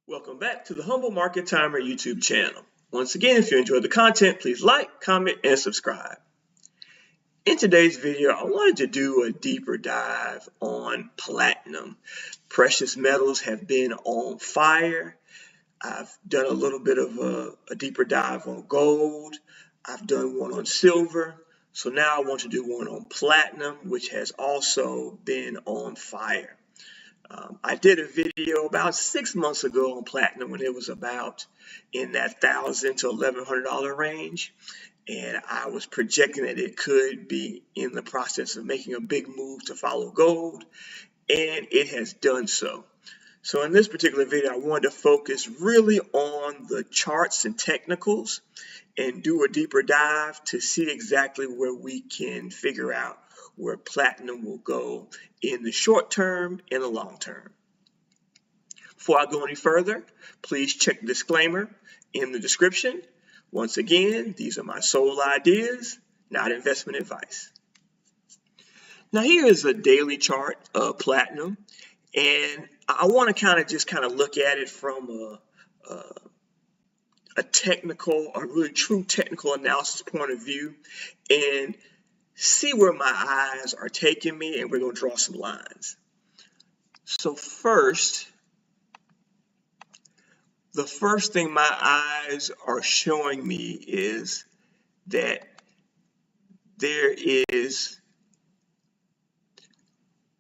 Welcome back to the Humble Market Timer YouTube channel. Once again, if you enjoyed the content, please like, comment, and subscribe. In today's video, I wanted to do a deeper dive on platinum. Precious metals have been on fire. I've done a little bit of a deeper dive on gold. I've done one on silver. So now I want to do one on platinum, which has also been on fire. I did a video about 6 months ago on platinum when it was about in that $1,000 to $1,100 range, and I was projecting that it could be in the process of making a big move to follow gold, and it has done so. So in this particular video, I wanted to focus really on the charts and technicals and do a deeper dive to see exactly where we can figure out where platinum will go in the short term and the long term. Before I go any further, please check the disclaimer in the description. Once again, these are my sole ideas, not investment advice. Now here is a daily chart of platinum, and I want to just look at it from a technical, a really true technical analysis point of view, and see where my eyes are taking me, and we're going to draw some lines. So first, the first thing my eyes are showing me is that there is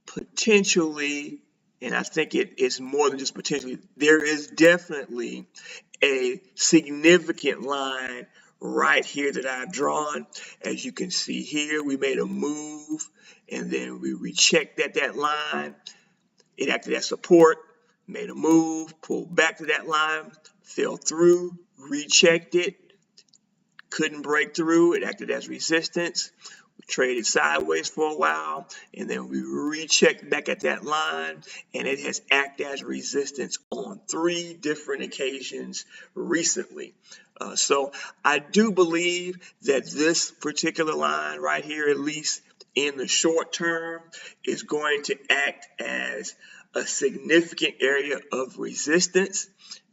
potentially, and I think it is more than just potentially, there is definitely a significant line right here that I've drawn. As you can see here, we made a move and then we rechecked that line. It acted as support, made a move, pulled back to that line, fell through, rechecked it, couldn't break through, it acted as resistance. We traded sideways for a while, and then we rechecked back at that line, and it has acted as resistance on 3 different occasions recently. So I do believe that this particular line right here, at least in the short term, is going to act as a significant area of resistance.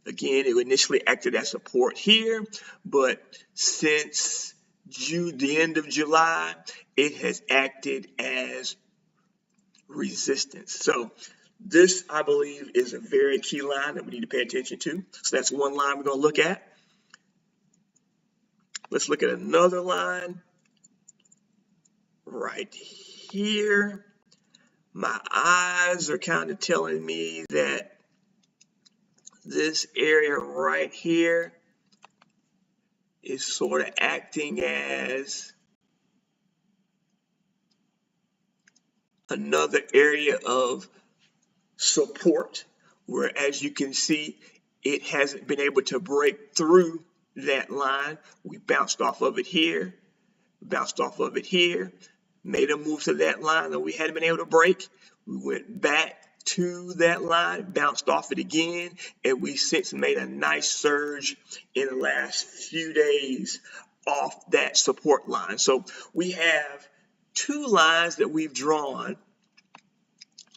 Again, it initially acted as support here, but since the end of July, it has acted as resistance. So this, I believe, is a very key line that we need to pay attention to. So that's one line we're going to look at. Let's look at another line right here. My eyes are kind of telling me that this area right here is sort of acting as another area of support, where, as you can see, it hasn't been able to break through that line. We bounced off of it here, bounced off of it here, made a move to that line that we hadn't been able to break. We went back to that line, bounced off it again, and we since made a nice surge in the last few days off that support line. So we have 2 lines that we've drawn,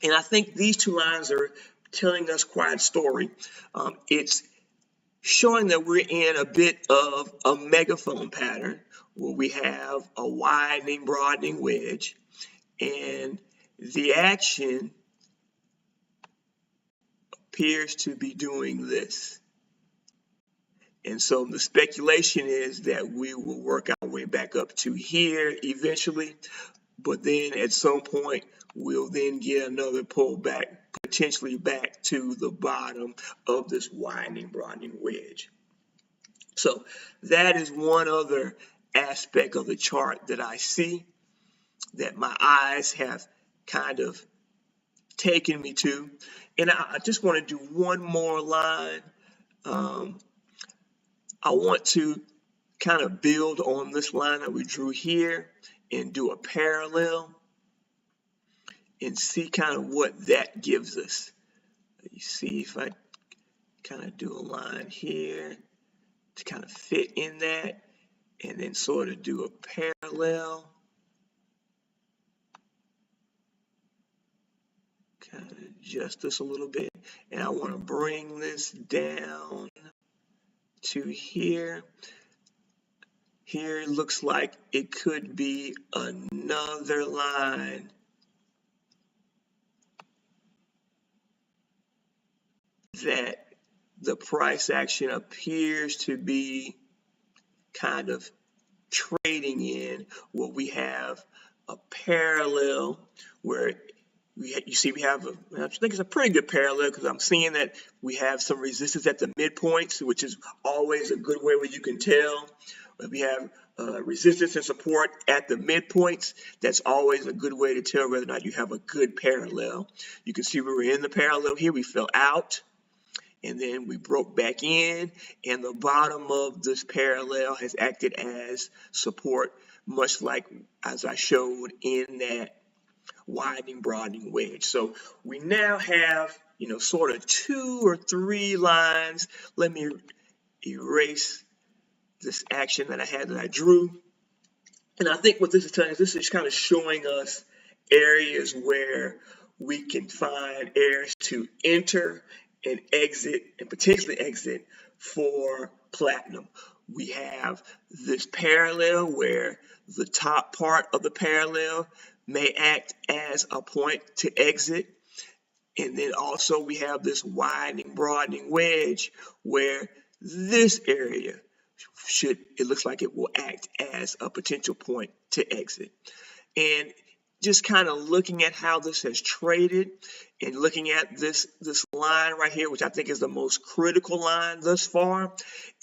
and I think these 2 lines are telling us quite a story. It's showing that we're in a bit of a megaphone pattern where we have a widening, broadening wedge, and the action appears to be doing this. And so the speculation is that we will work our way back up to here eventually, but then at some point we'll then get another pullback, potentially back to the bottom of this widening, broadening wedge. So that is one other aspect of the chart that I see, that my eyes have kind of taken me to. And I just want to do one more line. I want to kind of build on this line that we drew here and do a parallel and see kind of what that gives us. You see, if I kind of do a line here to kind of fit in that, and then sort of do a parallel, kind of adjust this a little bit. and I want to bring this down to here. Here it looks like it could be another line that the price action appears to be kind of trading in. What we have a parallel where we have I think it's a pretty good parallel, because I'm seeing that we have some resistance at the midpoints, which is always a good way where you can tell. If we have resistance and support at the midpoints, that's always a good way to tell whether or not you have a good parallel. You can see we were in the parallel here, we fell out, and then we broke back in, and the bottom of this parallel has acted as support, much like as I showed in that widening, broadening wedge. So we now have, sort of 2 or 3 lines. Let me erase this action that I drew. And I think what this is telling us, this is kind of showing us areas where we can find areas to enter and exit, and potentially exit for platinum. We have this parallel where the top part of the parallel may act as a point to exit. And then also we have this widening, broadening wedge where this area it looks like it will act as a potential point to exit. And just kind of looking at how this has traded and looking at this line right here, which I think is the most critical line thus far,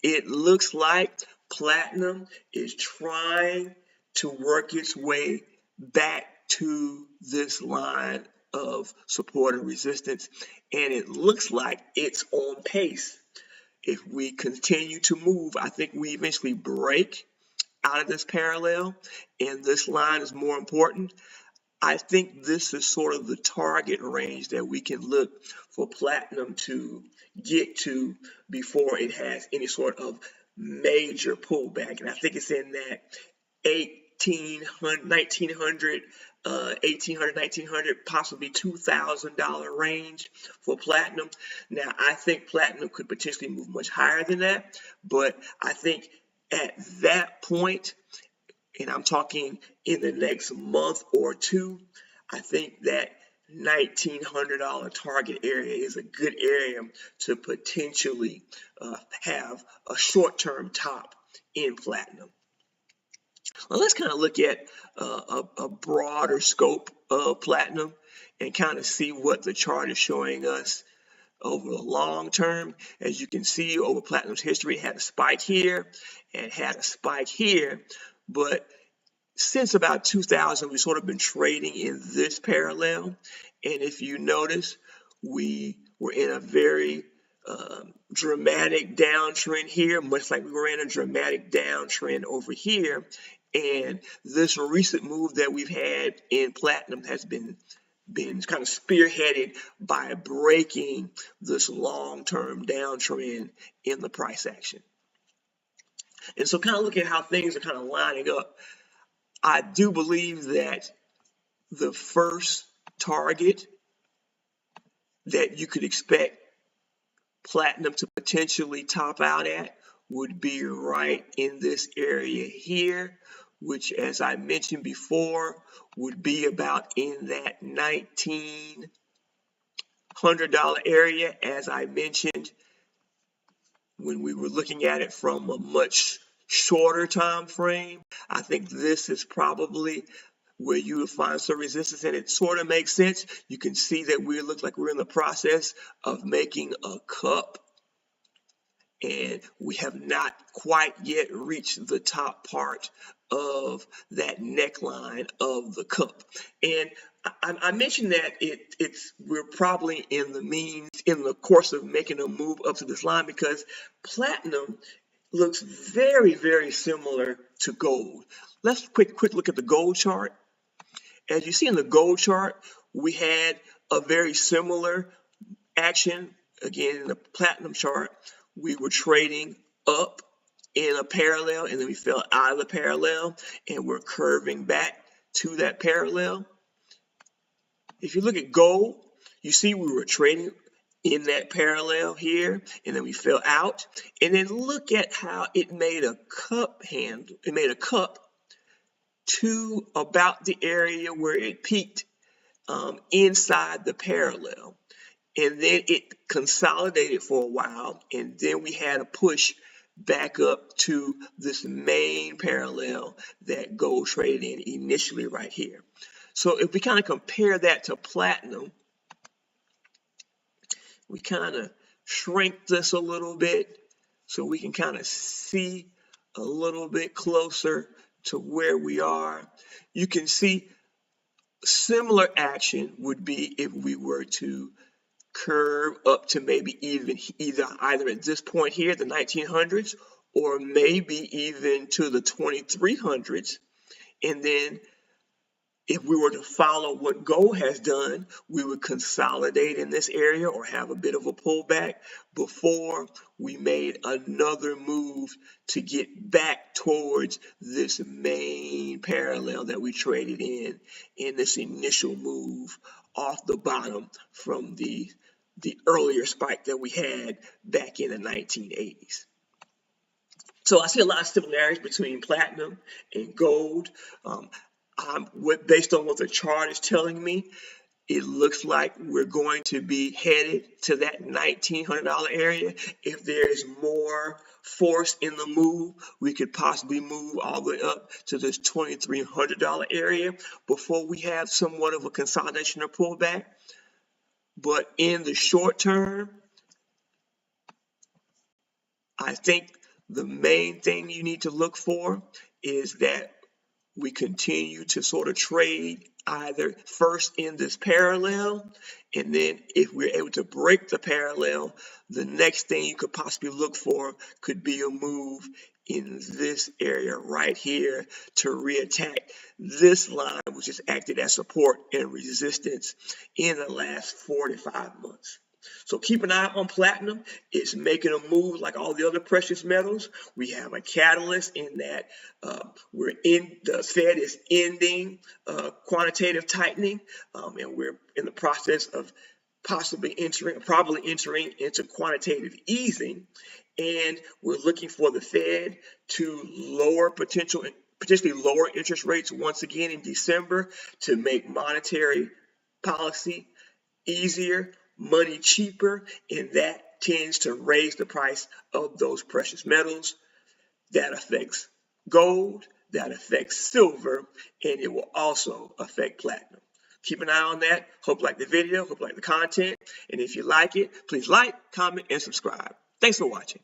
it looks like platinum is trying to work its way back to this line of support and resistance, and it looks like it's on pace. If we continue to move, I think we eventually break out of this parallel, and this line is more important. I think this is sort of the target range that we can look for platinum to get to before it has any sort of major pullback. And I think it's in that 1900, possibly $2,000 range for platinum. Now, I think platinum could potentially move much higher than that, but I think at that point, and I'm talking in the next month or two, I think that $1,900 target area is a good area to potentially have a short-term top in platinum. Well, let's kind of look at a broader scope of platinum and kind of see what the chart is showing us over the long term. As you can see, over platinum's history, it had a spike here and had a spike here, but since about 2000, we've sort of been trading in this parallel. And if you notice, we were in a very dramatic downtrend here, much like we were in a dramatic downtrend over here. And this recent move that we've had in platinum has been kind of spearheaded by breaking this long-term downtrend in the price action. And so kind of look at how things are kind of lining up. I do believe that the first target that you could expect platinum to potentially top out at would be right in this area here, which, as I mentioned before, would be about in that $1,900 area. As I mentioned, when we were looking at it from a much shorter time frame, I think this is probably where you will find some resistance, and it sort of makes sense. You can see that we look like we're in the process of making a cup, and we have not quite yet reached the top part of that neckline of the cup. And I mentioned that we're probably in the course of making a move up to this line, because platinum looks very, very similar to gold. Let's quick look at the gold chart. As you see in the gold chart, we had a very similar action. Again, in the platinum chart, we were trading up in a parallel, and then we fell out of the parallel, and we're curving back to that parallel. If you look at gold, you see we were trading in that parallel here, and then we fell out. And then look at how it made a cup handle. It made a cup to about the area where it peaked inside the parallel. And then it consolidated for a while, and then we had a push back up to this main parallel that gold traded in initially right here. So if we kind of compare that to platinum, we kind of shrink this a little bit so we can kind of see a little bit closer to where we are. You can see similar action would be if we were to curve up to maybe either at this point here, the 1900s, or maybe even to the 2300s. And then if we were to follow what gold has done, we would consolidate in this area or have a bit of a pullback before we made another move to get back towards this main parallel that we traded in this initial move off the bottom from the earlier spike that we had back in the 1980s. So I see a lot of similarities between platinum and gold. Based on what the chart is telling me, it looks like we're going to be headed to that $1,900 area. If there's more force in the move, we could possibly move all the way up to this $2,300 area before we have somewhat of a consolidation or pullback. But in the short term, I think the main thing you need to look for is that we continue to sort of trade either first in this parallel, and then if we're able to break the parallel, the next thing you could possibly look for could be a move in this area right here to reattack this line, which has acted as support and resistance in the last 4 to 5 months. So keep an eye on platinum. It's making a move like all the other precious metals. We have a catalyst in that the Fed is ending quantitative tightening, and we're in the process of probably entering into quantitative easing. And we're looking for the Fed to potentially lower interest rates once again in December to make monetary policy easier, money cheaper, and that tends to raise the price of those precious metals. That affects gold, that affects silver, and it will also affect platinum. Keep an eye on that. Hope you like the video, hope you like the content, and if you like it, please like, comment, and subscribe. Thanks for watching.